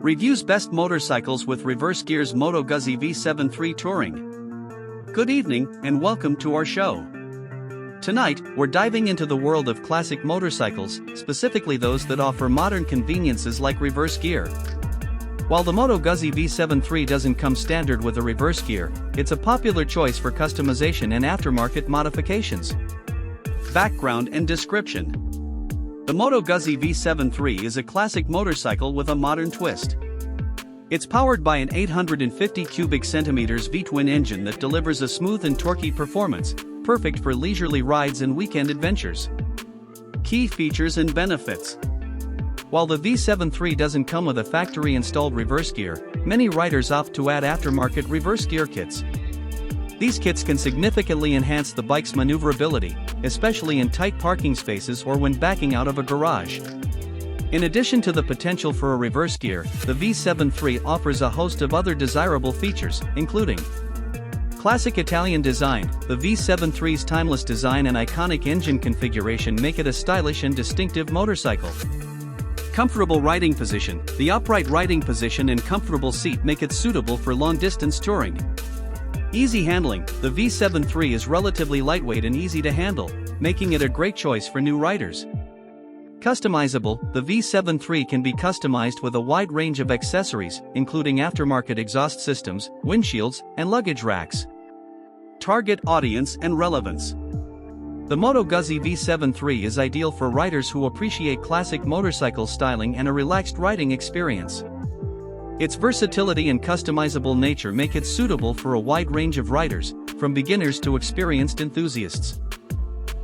Reviews best motorcycles with reverse gears. Moto Guzzi V7 III Touring. Good evening, and welcome to our show. Tonight, we're diving into the world of classic motorcycles, specifically those that offer modern conveniences like reverse gear. While the Moto Guzzi V7 III doesn't come standard with a reverse gear, it's a popular choice for customization and aftermarket modifications. Background and description. The Moto Guzzi V7 III is a classic motorcycle with a modern twist. It's powered by an 850 cubic centimeters V-twin engine that delivers a smooth and torquey performance, perfect for leisurely rides and weekend adventures. Key features and benefits. While the V7 III doesn't come with a factory-installed reverse gear, many riders opt to add aftermarket reverse gear kits. These kits can significantly enhance the bike's maneuverability, especially in tight parking spaces or when backing out of a garage. In addition to the potential for a reverse gear, the V7 III offers a host of other desirable features, including classic Italian design. The V7 III's timeless design and iconic engine configuration make it a stylish and distinctive motorcycle. Comfortable riding position. The upright riding position and comfortable seat make it suitable for long-distance touring. Easy handling. The V7 III is relatively lightweight and easy to handle, making it a great choice for new riders. Customizable. The V7 III can be customized with a wide range of accessories, including aftermarket exhaust systems, windshields, and luggage racks. Target audience and relevance. The Moto Guzzi V7 III is ideal for riders who appreciate classic motorcycle styling and a relaxed riding experience. Its versatility and customizable nature make it suitable for a wide range of riders, from beginners to experienced enthusiasts.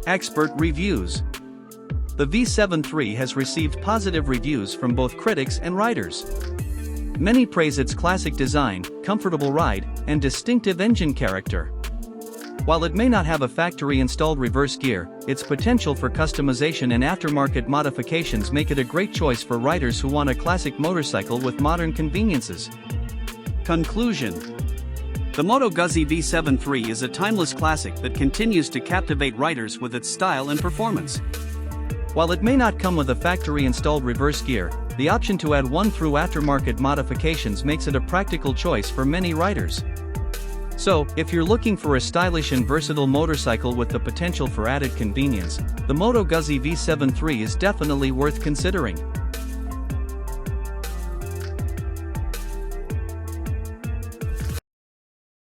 Expert reviews. The V7 III has received positive reviews from both critics and riders. Many praise its classic design, comfortable ride, and distinctive engine character. While it may not have a factory-installed reverse gear, its potential for customization and aftermarket modifications make it a great choice for riders who want a classic motorcycle with modern conveniences. Conclusion. The Moto Guzzi V7 III is a timeless classic that continues to captivate riders with its style and performance. While it may not come with a factory-installed reverse gear, the option to add one through aftermarket modifications makes it a practical choice for many riders. So, if you're looking for a stylish and versatile motorcycle with the potential for added convenience, the Moto Guzzi V7 III is definitely worth considering.